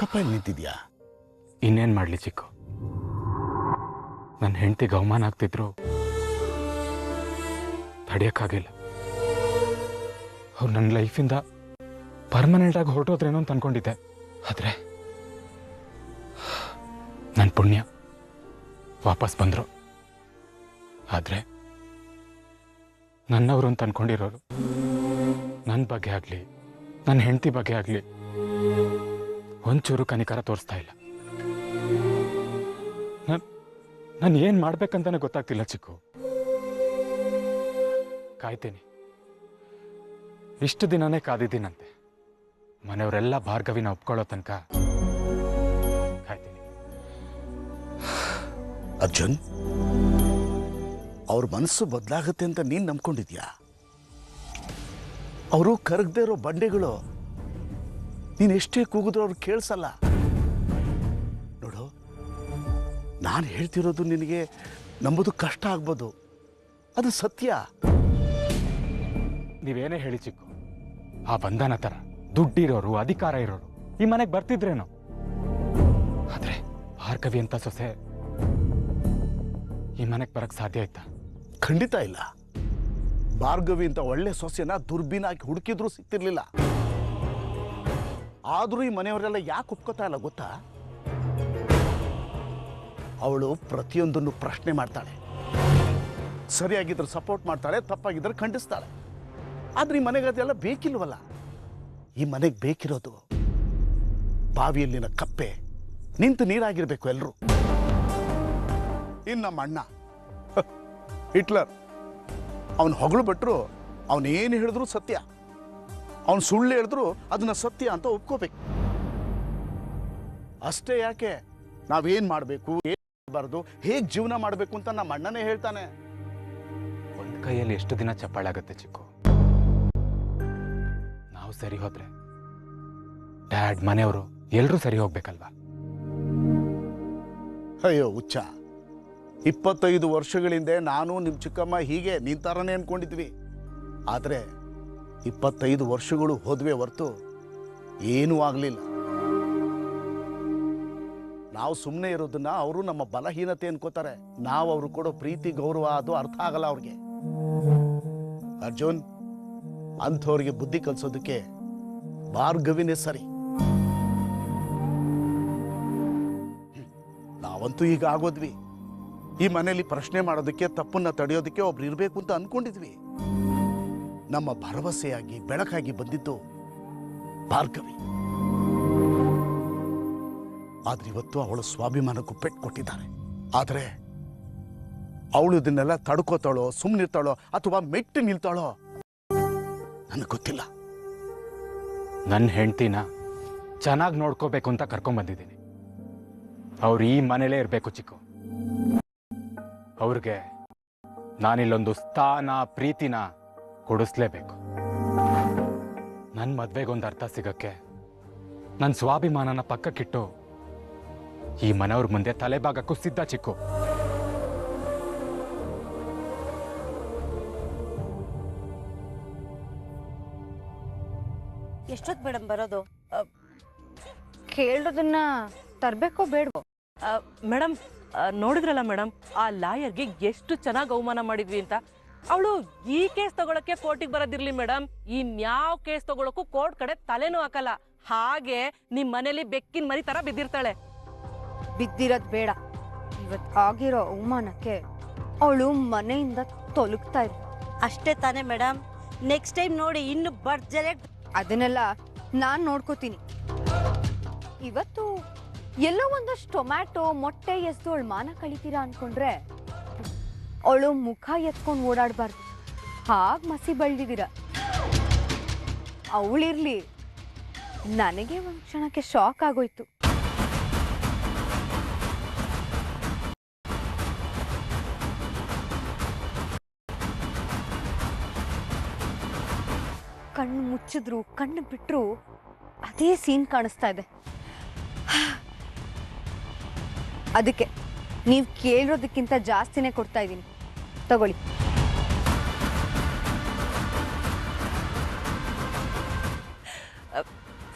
ಯಾಕಪ್ಪ ಇಲ್ಲಿ ನಿಂತಿದ್ಯಾ? ಇನ್ನೇನು ಮಾಡಲಿ ಚಿಕ್ಕು, ನನ್ನ ಹೆಂಡತಿಗೆ ಅವಮಾನ ಆಗ್ತಿದ್ರು ತಡೆಯೋಕ್ಕಾಗಿಲ್ಲ. ಅವ್ರು ನನ್ನ ಲೈಫಿಂದ ಪರ್ಮನೆಂಟಾಗಿ ಹೊರಟೋದ್ರೇನೋ ಅಂತ ಅನ್ಕೊಂಡಿದ್ದೆ. ಆದರೆ ನನ್ನ ಪುಣ್ಯ ವಾಪಸ್ ಬಂದರು. ಆದರೆ ನನ್ನವರು ಅಂತ ಅನ್ಕೊಂಡಿರೋರು ನನ್ನ ಬಗ್ಗೆ ಆಗಲಿ ನನ್ನ ಹೆಂಡತಿ ಬಗ್ಗೆ ಆಗಲಿ ಒಂಚೂರು ಕನಿಕರ ತೋರಿಸ್ತಾ ಇಲ್ಲ. ನಾನು ಏನು ಮಾಡ್ಬೇಕಂತಾನೆ ಗೊತ್ತಾಗ್ತಿಲ್ಲ ಚಿಕ್ಕು. ಕಾಯ್ತೀನಿ, ಇಷ್ಟು ದಿನನೇ ಕಾದಿದ್ದೀನಂತೆ. ಮನೆಯವರೆಲ್ಲ ಭಾರ್ಗವಿನ ಒಪ್ಕೊಳ್ಳೋ ತನಕ ಕಾಯ್ತೀನಿ. ಅರ್ಜುನ್, ಅವ್ರ ಮನಸ್ಸು ಬದಲಾಗುತ್ತೆ ಅಂತ ನೀನು ನಂಬ್ಕೊಂಡಿದ್ಯಾ? ಅವರು ಕರಗದೇ ಇರೋ ಬಂಡೆಗಳು, ನೀನು ಎಷ್ಟೇ ಕೂಗಿದ್ರು ಅವ್ರು ಕೇಳಿಸಲ್ಲ. ನೋಡು, ನಾನು ಹೇಳ್ತಿರೋದು ನಿನಗೆ ನಂಬೋದು ಕಷ್ಟ ಆಗ್ಬೋದು, ಅದು ಸತ್ಯ. ನೀವೇನೇ ಹೇಳಿ ಚಿಕ್ಕು, ಆ ಬಂಧನ ಥರ ದುಡ್ಡಿರೋರು ಅಧಿಕಾರ ಇರೋರು ಈ ಮನೆಗೆ ಬರ್ತಿದ್ರೇನೋ. ಆದರೆ ಭಾರ್ಗವಿ ಅಂತ ಸೊಸೆ ಈ ಮನೆಗೆ ಬರಕ್ಕೆ ಸಾಧ್ಯ ಆಯ್ತಾ? ಖಂಡಿತ ಇಲ್ಲ. ಭಾರ್ಗವಿ ಅಂತ ಒಳ್ಳೆ ಸೊಸೆನ ದುರ್ಬೀನ್ ಹಾಕಿ ಹುಡುಕಿದ್ರೂ ಸಿಗ್ತಿರ್ಲಿಲ್ಲ. ಆದರೂ ಈ ಮನೆಯವರೆಲ್ಲ ಯಾಕೆ ಒಪ್ಕೋತಾ ಇಲ್ಲ ಗೊತ್ತಾ? ಅವಳು ಪ್ರತಿಯೊಂದನ್ನು ಪ್ರಶ್ನೆ ಮಾಡ್ತಾಳೆ. ಸರಿಯಾಗಿದ್ರೆ ಸಪೋರ್ಟ್ ಮಾಡ್ತಾಳೆ, ತಪ್ಪಾಗಿದ್ರೆ ಖಂಡಿಸ್ತಾಳೆ. ಆದ್ರೆ ಈ ಮನೆಗೆ ಅದೆಲ್ಲ ಬೇಕಿಲ್ವಲ್ಲ. ಈ ಮನೆಗೆ ಬೇಕಿರೋದು ಬಾವಿಯಲ್ಲಿನ ಕಪ್ಪೆ ನಿಂತು ನೀರಾಗಿರ್ಬೇಕು ಎಲ್ಲರೂ. ಇನ್ನು ನಮ್ಮ ಅಣ್ಣ ಹಿಟ್ಲರ್, ಅವನು ಹೊಗಳು ಬಿಟ್ಟರು ಅವನೇನು ಹೇಳಿದ್ರು ಸತ್ಯ, ಅವನು ಸುಳ್ಳು ಹೇಳಿದ್ರು ಅದನ್ನ ಸತ್ಯ ಅಂತ ಒಪ್ಕೋಬೇಕು. ಅಷ್ಟೇ ಯಾಕೆ, ನಾವೇನು ಮಾಡಬೇಕು, ಏನು ಮಾಡಬಾರ್ದು, ಹೇಗೆ ಜೀವನ ಮಾಡಬೇಕು ಅಂತ ನಮ್ಮ ಅಣ್ಣನೇ ಹೇಳ್ತಾನೆ. ಒಂದು ಕೈಯಲ್ಲಿ ಎಷ್ಟು ದಿನ ಚಪ್ಪಾಳೆ ಆಗುತ್ತೆ ಚಿಕ್ಕು? ನಾವು ಸರಿ ಹೋದ್ರೆ ಡ್ಯಾಡ್, ಮನೆಯವರು ಎಲ್ಲರೂ ಸರಿ ಹೋಗ್ಬೇಕಲ್ವಾ? ಅಯ್ಯೋ ಹುಚ್ಚ, 25 ವರ್ಷಗಳಿಂದ ನಾನು ನಿಮ್ಮ ಚಿಕ್ಕಮ್ಮ ಹೀಗೆ ನಿಂತಾರನೇ ಅನ್ಕೊಂಡಿದ್ವಿ. ಆದರೆ 25 ವರ್ಷಗಳು ಹೋದ್ವೇ ಹೊರತು ಏನೂ ಆಗಲಿಲ್ಲ. ನಾವು ಸುಮ್ಮನೆ ಇರೋದನ್ನ ಅವರು ನಮ್ಮ ಬಲಹೀನತೆ ಅನ್ಕೋತಾರೆ. ನಾವು ಅವರು ಕೊಡೋ ಪ್ರೀತಿ ಗೌರವ ಅದು ಅರ್ಥ ಆಗಲ್ಲ ಅವ್ರಿಗೆ. ಅರ್ಜುನ್, ಅಂಥವ್ರಿಗೆ ಬುದ್ಧಿ ಕಲಿಸೋದಕ್ಕೆ ಭಾರ್ಗವಿನೇ ಸರಿ. ನಾವಂತೂ ಈಗ ಆಗೋದ್ವಿ. ಈ ಮನೆಯಲ್ಲಿ ಪ್ರಶ್ನೆ ಮಾಡೋದಕ್ಕೆ, ತಪ್ಪನ್ನ ತಡೆಯೋದಕ್ಕೆ ಒಬ್ರು ಇರಬೇಕು ಅಂತ ಅನ್ಕೊಂಡಿದ್ವಿ. ನಮ್ಮ ಭರವಸೆಯಾಗಿ ಬೆಳಕಾಗಿ ಬಂದಿದ್ದು ಭಾರ್ಗವಿ. ಆದ್ರೆ ಇವತ್ತು ಅವಳು ಸ್ವಾಭಿಮಾನಕ್ಕೂ ಪೆಟ್ಟು ಕೊಟ್ಟಿದ್ದಾರೆ. ಆದರೆ ಅವಳು ಇದನ್ನೆಲ್ಲ ತಡ್ಕೋತಾಳೋ, ಸುಮ್ಮನಿರ್ತಾಳೋ ಅಥವಾ ಮೆಟ್ಟು ನಿಲ್ತಾಳೋ ನನಗೆ ಗೊತ್ತಿಲ್ಲ. ನನ್ನ ಹೆಂಡ್ತಿನ ಚೆನ್ನಾಗಿ ನೋಡ್ಕೋಬೇಕು ಅಂತ ಕರ್ಕೊಂಡ್ಬಂದಿದ್ದೀನಿ. ಅವ್ರು ಈ ಮನೇಲೇ ಇರಬೇಕು ಚಿಕ್ಕು. ಅವ್ರಿಗೆ ನಾನಿಲ್ಲೊಂದು ಸ್ಥಾನ, ಪ್ರೀತಿನ ಕೊಡಿಸ್ಲೇಬೇಕು. ನನ್ನ ಮದ್ವೆಗೊಂದು ಅರ್ಥ ಸಿಗಕ್ಕೆ ನನ್ನ ಸ್ವಾಭಿಮಾನನ ಪಕ್ಕಕ್ಕಿಟ್ಟು ಈ ಮನೆಯವ್ರ ಮುಂದೆ ತಲೆಭಾಗಕ್ಕೂ ಸಿದ್ಧ ಚಿಕ್ಕು. ಎಷ್ಟೊತ್ತು ಮೇಡಮ್ ಬರೋದು? ಕೇಳೋದನ್ನ ತರಬೇಕೋ ಬೇಡವೋ? ಮೇಡಮ್, ನೋಡಿದ್ರಲ್ಲ ಮೇಡಮ್, ಆ ಲಾಯರ್ಗೆ ಎಷ್ಟು ಚೆನ್ನಾಗಿ ಅವಮಾನ ಮಾಡಿದ್ವಿ ಅಂತ. ಅವಳು ಈ ಕೇಸ್ ತಗೊಳಕ್ಕೆ ಕೋರ್ಟಿಗೆ ಬರೋದಿರ್ಲಿ ಮೇಡಮ್, ಇನ್ಯಾವ ಕೇಸ್ ತಗೊಳಕ್ಕೂ ಕೋರ್ಟ್ ಕಡೆ ತಲೆನೂ ಹಾಕಲ್ಲ. ಹಾಗೆ ನಿಮ್ ಮನೇಲಿ ಬೆಕ್ಕಿನ ಮರಿ ತರ ಬಿದ್ದಿರ್ತಾಳೆ. ಬಿದ್ದಿರೋದ್ ಬೇಡ, ಇವತ್ ಆಗಿರೋ ಅವಮಾನಕ್ಕೆ ಅವಳು ಮನೆಯಿಂದ ತೊಲಗ್ತಾ ಇದ್ಲು. ಅಷ್ಟೇ ತಾನೇ ಮೇಡಮ್? ನೆಕ್ಸ್ಟ್ ಟೈಮ್ ನೋಡಿ ಇನ್ನು ಭರ್ಜರಿ. ಅದನ್ನೆಲ್ಲ ನಾನ್ ನೋಡ್ಕೋತೀನಿ. ಇವತ್ತು ಎಲ್ಲೋ ಒಂದಷ್ಟು ಟೊಮ್ಯಾಟೊ, ಮೊಟ್ಟೆ ಎಸ್ದು ಅವಳು ಮಾನ ಕಳಿತೀರಾ ಅನ್ಕೊಂಡ್ರೆ ಅವಳು ಮುಖ ಎತ್ಕೊಂಡು ಓಡಾಡಬಾರ್ದು. ಹಾಗೆ ಮಸಿ ಬೆಳೆದಿದ್ದೀರ. ಅವಳಿರ್ಲಿ, ನನಗೆ ಒಂದು ಕ್ಷಣಕ್ಕೆ ಶಾಕ್ ಆಗೋಯ್ತು. ಕಣ್ಣು ಮುಚ್ಚಿದ್ರು, ಕಣ್ಣು ಬಿಟ್ರು ಅದೇ ಸೀನ್ ಕಾಣಿಸ್ತಾ ಇದೆ. ಅದಕ್ಕೆ ನೀವು ಕೇಳಿರೋದಕ್ಕಿಂತ ಜಾಸ್ತಿನೇ ಕೊಡ್ತಾ ಇದ್ದೀನಿ, ತಗೊಳ್ಳಿ.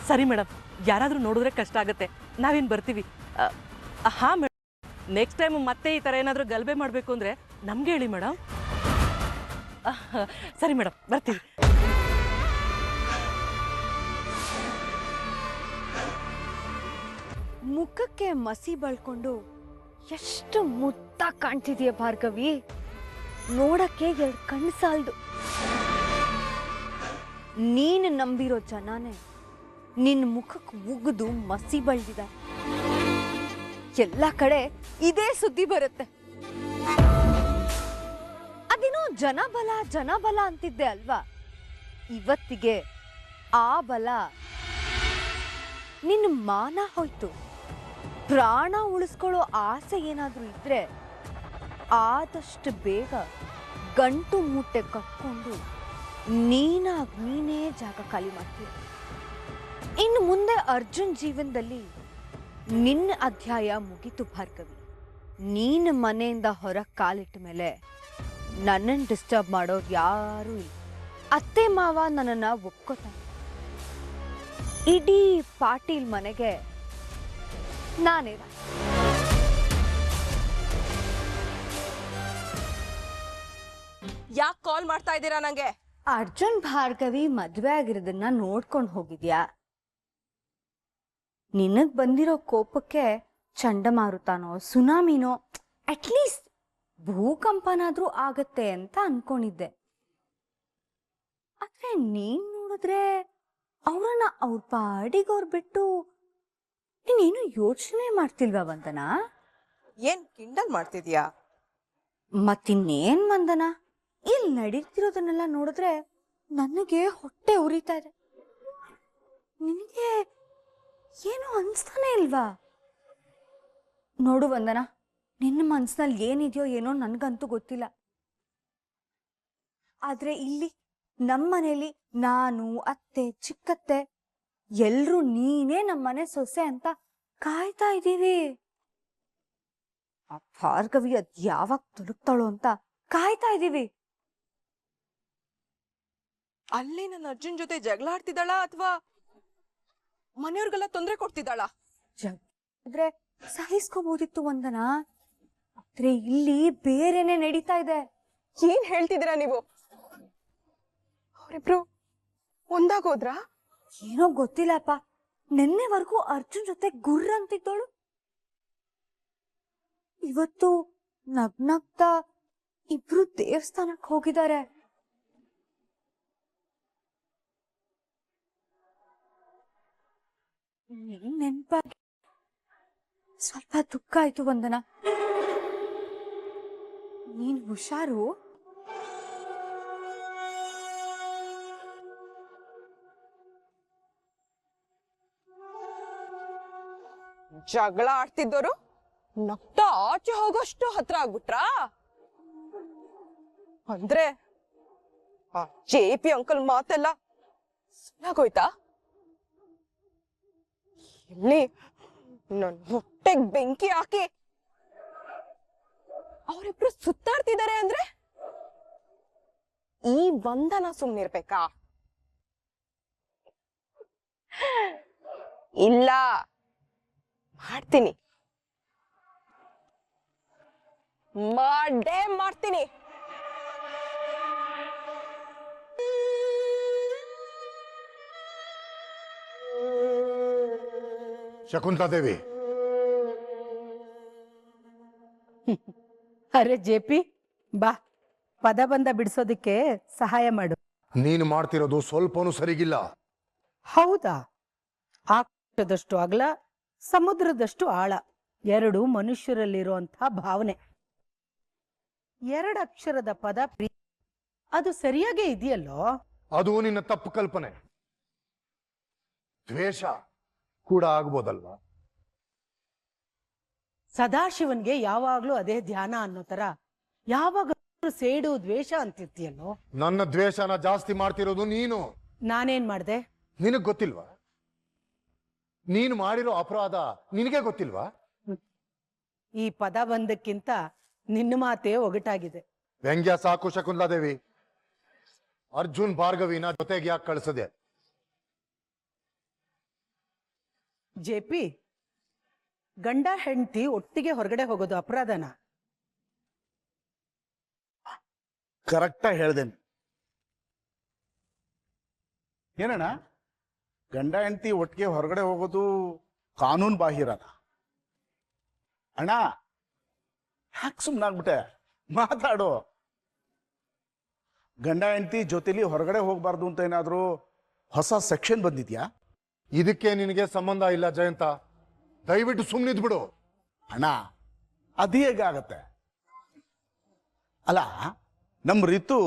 ಸರಿ ಮೇಡಮ್, ಯಾರಾದರೂ ನೋಡಿದ್ರೆ ಕಷ್ಟ ಆಗುತ್ತೆ. ನಾವೇನು ಬರ್ತೀವಿ. ಹಾಂ ಮೇಡಮ್, ನೆಕ್ಸ್ಟ್ ಟೈಮ್ ಮತ್ತೆ ಈ ಥರ ಏನಾದರೂ ಗಲಭೆ ಮಾಡಬೇಕು ಅಂದರೆ ನಮಗೆ ಹೇಳಿ ಮೇಡಮ್. ಸರಿ ಮೇಡಮ್, ಬರ್ತೀವಿ. ಮುಖಕ್ಕೆ ಮಸಿ ಬಳ್ಕೊಂಡು ಎಷ್ಟು ಮುದ್ದಾಗಿ ಕಾಣ್ತಿದೀಯ ಭಾರ್ಗವಿ. ನೋಡಕ್ಕೆ ಎರಡು ಕಣ್ಣು ಸಾಲದು. ನೀನು ನಂಬಿರೋ ಜನನೇ ನಿನ್ನ ಮುಖಕ್ಕೆ ಉಗಿದು ಮಸಿ ಬಳ್ದಿದ. ಎಲ್ಲ ಕಡೆ ಇದೇ ಸುದ್ದಿ ಬರುತ್ತೆ. ಅದೇನೋ ಜನಬಲ ಅಂತಿದ್ದೆ ಅಲ್ವಾ? ಇವತ್ತಿಗೆ ಆ ಬಲ ನಿನ್ನ ಮಾನ ಹೋಯ್ತು. ಪ್ರಾಣ ಉಳಿಸ್ಕೊಳ್ಳೋ ಆಸೆ ಏನಾದ್ರೂ ಇದ್ರೆ ಆದಷ್ಟು ಬೇಗ ಗಂಟು ಮೂಟೆ ಕಟ್ಕೊಂಡು ನೀನೇ ಜಾಗ ಖಾಲಿ ಮಾಡ್ತೀಯ. ಇನ್ನು ಮುಂದೆ ಅರ್ಜುನ್ ಜೀವನದಲ್ಲಿ ನಿನ್ನ ಅಧ್ಯಾಯ ಮುಗೀತು ಭಾರ್ಗವಿ. ನೀನು ಮನೆಯಿಂದ ಹೊರಗೆ ಕಾಲಿಟ್ಟ ಮೇಲೆ ನನ್ನನ್ನು ಡಿಸ್ಟರ್ಬ್ ಮಾಡೋರು ಯಾರೂ ಇಲ್ಲ. ಅತ್ತೆ ಮಾವ ನನ್ನನ್ನು ಒಪ್ಕೋತಾರೆ. ಇಡೀ ಪಾಟೀಲ್ ಮನೆಗೆ ನಾನೇ ಯಾಕೆ ಕಾಲ್ ಮಾಡ್ತಾ ಇದ್ದೀರಾ ನಂಗೆ? ಅರ್ಜುನ್ ಭಾರ್ಗವಿ ಮದ್ವೆ ಆಗಿರೋದನ್ನ ನೋಡ್ಕೊಂಡು ಹೋಗಿದ್ಯಾ? ನಿನಗ್ ಬಂದಿರೋ ಕೋಪಕ್ಕೆ ಚಂಡಮಾರುತನೋ ಸುನಾಮಿನೋ ಅಟ್ಲೀಸ್ಟ್ ಭೂಕಂಪನಾದ್ರೂ ಆಗತ್ತೆ ಅಂತ ಅನ್ಕೊಂಡಿದ್ದೆ. ಆದ್ರೆ ನೀನ್ ನೋಡಿದ್ರೆ ಅವ್ರನ್ನ ಅವ್ರ ಪಾಡಿಗವ್ರು ಬಿಟ್ಟು ನೀನೇನು ಯೋಚನೆ ಮಾಡ್ತಿಲ್ವಾ ವಂದನ? ಏನ್ ಕಿಂಡಲ್ ಮಾಡ್ತಿದ್ಯಾ? ಮತ್ತಿನ್ನೇನ್ ವಂದನ, ಇಲ್ಲಿ ನಡೀತಿರೋದನ್ನೆಲ್ಲ ನೋಡಿದ್ರೆ ನನಗೆ ಹೊಟ್ಟೆ ಉರಿತಾ ಇದೆ. ನಿನಗೆ ಏನು ಅನ್ಸ್ತಾನೆ ಇಲ್ವಾ? ನೋಡು ವಂದನ, ನಿನ್ನ ಮನ್ಸಿನಲ್ಲಿ ಏನಿದೆಯೋ ಏನೋ ನನ್ಗಂತೂ ಗೊತ್ತಿಲ್ಲ. ಆದ್ರೆ ಇಲ್ಲಿ ನಮ್ಮನೇಲಿ ನಾನು, ಅತ್ತೆ, ಚಿಕ್ಕತ್ತೆ ಎಲ್ರೂ ನೀನೇ ನಮ್ಮನೆ ಸೊಸೆ ಅಂತ ಕಾಯ್ತಾ ಇದ್ದೀವಿ. ಆ ಭಾರ್ಗವಿ ಅದ್ ಯಾವಾಗ ತೊಲಗ್ತಾಳೋ ಅಂತ ಕಾಯ್ತಾ ಇದ್ದೀವಿ. ಅಲ್ಲಿ ನನ್ನ ಅರ್ಜುನ್ ಜೊತೆ ಜಗಳ ಆಡ್ತಿದ್ದಾಳ ಅಥವಾ ಮನೆಯವ್ರಿಗೆಲ್ಲ ತೊಂದರೆ ಕೊಡ್ತಿದ್ದಾಳ? ಆದ್ರೆ ಸಹಿಸ್ಕೋಬಹುದಿತ್ತು ವಂದನ. ಆದ್ರೆ ಇಲ್ಲಿ ಬೇರೆನೆ ನಡೀತಾ ಇದೆ. ಏನ್ ಹೇಳ್ತಿದ್ದೀರಾ ನೀವು? ಅವರಿಬ್ರು ಒಂದಾಗೋದ್ರ? ಏನೋ ಗೊತ್ತಿಲ್ಲಪ್ಪ, ನಿನ್ನೆವರೆಗೂ ಅರ್ಜುನ್ ಜೊತೆ ಗುರ್ರ ಅಂತಿದ್ದೋಳು ಇವತ್ತು ನಗ್ನಗ್ತಾ ಇಬ್ರು ದೇವಸ್ಥಾನಕ್ಕೆ ಹೋಗಿದ್ದಾರೆ. ನೆನ್ಪಾಗಿ ಸ್ವಲ್ಪ ದುಃಖ ಆಯ್ತು ವಂದನ. ನೀನ್ ಹುಷಾರು. ಜಗಳ ಆಡ್ತಿದ್ದೋರು ನಗ್ತಾ ಆಚೆ ಹೋಗೋಷ್ಟು ಹತ್ರ ಆಗ್ಬಿಟ್ರಾ? ಅಂದ್ರೆ ಆ JP ಅಂಕಲ್ ಮಾತೆಲ್ಲ ಸುಳ್ಳಾಗೋಯ್ತಾ? ಇಲ್ಲಿ ನನ್ ಹೊಟ್ಟೆಗ್ ಬೆಂಕಿ ಹಾಕಿ ಅವರಿಬ್ರು ಸುತ್ತಾಡ್ತಿದ್ದಾರೆ ಅಂದ್ರೆ ಈ ವಂದನ ಸುಮ್ನಿರ್ಬೇಕಾ? ಇಲ್ಲ, ಮಾಡ್ತೀನಿ, ಮಾಡೇ ಮಾಡ್ತೀನಿ. ಶಕುಂತಲಾದೇವಿ, ಅರೆ ಜೆಪಿ, ಬಾ, ಪದಬಂಧ ಬಿಡಿಸೋದಕ್ಕೆ ಸಹಾಯ ಮಾಡು. ನೀನು ಮಾಡ್ತಿರೋದು ಸ್ವಲ್ಪನೂ ಸರಿಗಿಲ್ಲ. ಹೌದಾ? ಆಕಾಶದಷ್ಟು ಅಗಲ, ಸಮುದ್ರದಷ್ಟು ಆಳ, ಎರಡು ಮನುಷ್ಯರಲ್ಲಿರುವಂತಹ ಭಾವನೆ. ಎರಡಕ್ಷರದ ಪದ ಪ್ರೀತಿ, ಅದು ಸರಿಯಾಗೇ ಇದೆಯಲ್ಲೋ? ಅದು ನಿನ್ನ ತಪ್ಪು ಕಲ್ಪನೆ. ದ್ವೇಷ ಕೂಡ ಆಗ್ಬೋದಲ್ವಾ? ಸದಾಶಿವನ್ಗೆ ಯಾವಾಗ್ಲೂ ಅದೇ ಧ್ಯಾನ ಅನ್ನೋ ತರ ಯಾವಾಗ ಸೇಡು ದ್ವೇಷ ಅಂತಿರ್ತೀಯಲ್ಲೋ? ನನ್ನ ದ್ವೇಷನ ಜಾಸ್ತಿ ಮಾಡ್ತಿರೋದು ನೀನು. ನಾನೇನ್ ಮಾಡ್ದೆ? ನಿನಗ್ ಗೊತ್ತಿಲ್ವಾ? ನೀನು ಮಾಡಿರೋ ಅಪರಾಧ ನಿನಗೆ ಗೊತ್ತಿಲ್ವಾ? ಈ ಪದ ಬಂದಕ್ಕಿಂತ ನಿನ್ನ ಮಾತೇ ಒಗಟಾಗಿದೆ. ವ್ಯಂಗ್ಯ ಸಾಕು ಶಕುಂತಲಾದೇವಿ. ಅರ್ಜುನ್ ಭಾರ್ಗವಿನ ಜೊತೆಗೆ ಯಾಕೆ ಕಳಿಸದೆ? ಜೆ ಪಿ, ಗಂಡ ಹೆಂಡತಿ ಒಟ್ಟಿಗೆ ಹೊರಗಡೆ ಹೋಗೋದು ಅಪರಾಧನ? ಕರೆಕ್ಟಾಗಿ ಹೇಳ್ದೇನೆ. ಏನಣ್ಣ, ಗಂಡ ಹೆಂಡತಿ ಒಟ್ಟಿಗೆ ಹೊರಗಡೆ ಹೋಗೋದು ಕಾನೂನು ಬಾಹಿರನ? ಅಣ್ಣ ಯಾಕೆ ಸುಮ್ಮನಾಗ್ಬಿಟ್ಟೆ? ಮಾತಾಡು. ಗಂಡ ಹೆಂಡತಿ ಜೊತೆಲಿ ಹೊರಗಡೆ ಹೋಗ್ಬಾರ್ದು ಅಂತ ಏನಾದರೂ ಹೊಸ ಸೆಕ್ಷನ್ ಬಂದಿದ್ಯಾ? ಇದಕ್ಕೆ ನಿನಗೆ ಸಂಬಂಧ ಇಲ್ಲ ಜಯಂತ. ದಯವಿಟ್ಟು ಸುಮ್ಮನಿದ್ಬಿಡು. ಅಣ್ಣ ಅದು ಹೇಗಾಗತ್ತೆ? ಅಲ್ಲ, ನಮ್ಮ ರಿತು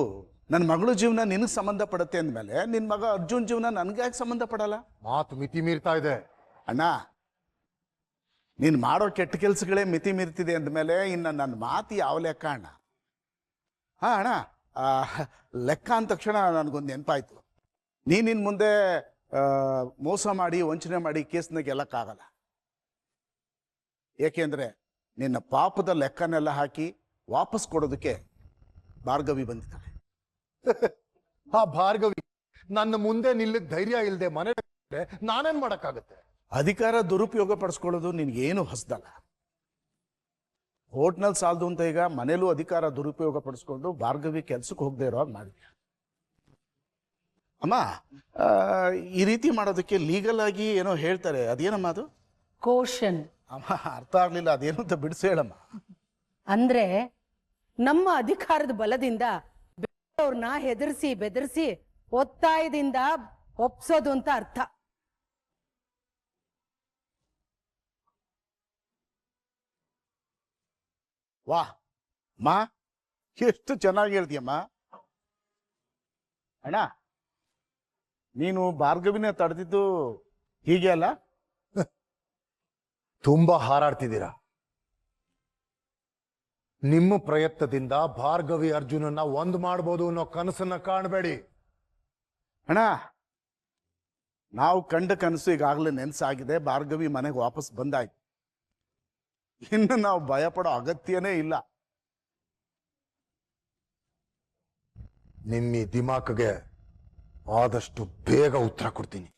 ನನ್ನ ಮಗಳ ಜೀವನ ನಿನಗೆ ಸಂಬಂಧಪಡುತ್ತೆ ಅಂದಮೇಲೆ ನಿನ್ನ ಮಗ ಅರ್ಜುನ್ ಜೀವನ ನನಗೆ ಯಾಕೆ ಸಂಬಂಧಪಡಲ್ಲ? ಮಾತು ಮಿತಿ ಮೀರ್ತಾ ಇದೆ. ಅಣ್ಣ, ನೀನು ಮಾಡೋ ಕೆಟ್ಟ ಕೆಲಸಗಳೇ ಮಿತಿ ಮೀರ್ತಿದೆ ಅಂದಮೇಲೆ ಇನ್ನು ನನ್ನ ಮಾತು ಯಾವ ಲೆಕ್ಕ ಅಣ್ಣ? ಹಾಂ ಅಣ್ಣ, ಲೆಕ್ಕ ಅಂದ ತಕ್ಷಣ ನನಗೊಂದು ನೆನಪಾಯ್ತು. ನೀನಿನ್ ಮುಂದೆ ಮೋಸ ಮಾಡಿ ವಂಚನೆ ಮಾಡಿ ಕೇಸ್ನ ಗೆಲ್ಲಕ್ಕಾಗಲ್ಲ. ಏಕೆಂದರೆ ನಿನ್ನ ಪಾಪದ ಲೆಕ್ಕನೆಲ್ಲ ಹಾಕಿ ವಾಪಸ್ ಕೊಡೋದಕ್ಕೆ ಭಾರ್ಗವಿ ಬಂದಿದ್ದಾಳೆ. ಆ ಭಾರ್ಗವಿ ನನ್ನ ಮುಂದೆ ನಿಲ್ಲಕ್ ಧೈರ್ಯ ಇಲ್ಲದೆ ಮನೆ ನಾನೇನ್ ಮಾಡಕ್ಕಾಗತ್ತೆ? ಅಧಿಕಾರ ದುರುಪಯೋಗ ಪಡಿಸ್ಕೊಳ್ಳೋದು ನಿನಗೇನು ಹೊಸದಲ್ಲ. ಹೋಟ್ನಲ್ಲಿ ಸಾಲದು ಅಂತ ಈಗ ಮನೇಲೂ ಅಧಿಕಾರ ದುರುಪಯೋಗ ಪಡಿಸ್ಕೊಂಡು ಭಾರ್ಗವಿ ಕೆಲ್ಸಕ್ಕೆ ಹೋಗದೆ ಇರೋ ಹಾಗೆ ಮಾಡಿದ್ಯ. ಅಮ್ಮ, ಈ ರೀತಿ ಮಾಡೋದಕ್ಕೆ ಲೀಗಲ್ ಆಗಿ ಏನೋ ಹೇಳ್ತಾರೆ, ಅದೇನಮ್ಮ ಅದು? ಕೋಶನ್. ಅಮ್ಮ, ಅರ್ಥ ಆಗ್ಲಿಲ್ಲ, ಅದೇನು ಅಂತ ಬಿಡಿಸಿ ಹೇಳಮ್ಮ. ಅಂದ್ರೆ ನಮ್ಮ ಅಧಿಕಾರದ ಬಲದಿಂದ ಬೇರೆಯವ್ರನ್ನ ಹೆದರ್ಸಿ ಬೆದರ್ಸಿ ಒತ್ತಾಯದಿಂದ ಒಪ್ಸೋದು ಅಂತ ಅರ್ಥ. ವಾ ಮಾ, ಎಷ್ಟು ಚೆನ್ನಾಗಿ ಹೇಳ್ತೀಯಮ್ಮ. ಅಣ್ಣ, ನೀನು ಭಾರ್ಗವಿನ ತಡೆದಿದ್ದು ಹೀಗೆ ಅಲ್ಲ? ತುಂಬಾ ಹಾರಾಡ್ತಿದ್ದೀರಾ. ನಿಮ್ಮ ಪ್ರಯತ್ನದಿಂದ ಭಾರ್ಗವಿ ಅರ್ಜುನನ್ನ ಒಂದು ಮಾಡ್ಬೋದು ಅನ್ನೋ ಕನಸನ್ನ ಕಾಣಬೇಡಿ. ಅಣ್ಣ, ನಾವು ಕಂಡ ಕನಸು ಈಗಾಗಲೇ ನೆನಸಾಗಿದೆ. ಭಾರ್ಗವಿ ಮನೆಗೆ ವಾಪಸ್ ಬಂದಾಯ್ತು. ಇನ್ನು ನಾವು ಭಯ ಪಡೋ ಅಗತ್ಯನೇ ಇಲ್ಲ. ನಿಮ್ಮ ಈ ದಿಮಾಕ್ಗೆ ಆದಷ್ಟು ಬೇಗ ಉತ್ತರ ಕೊಡ್ತೀನಿ.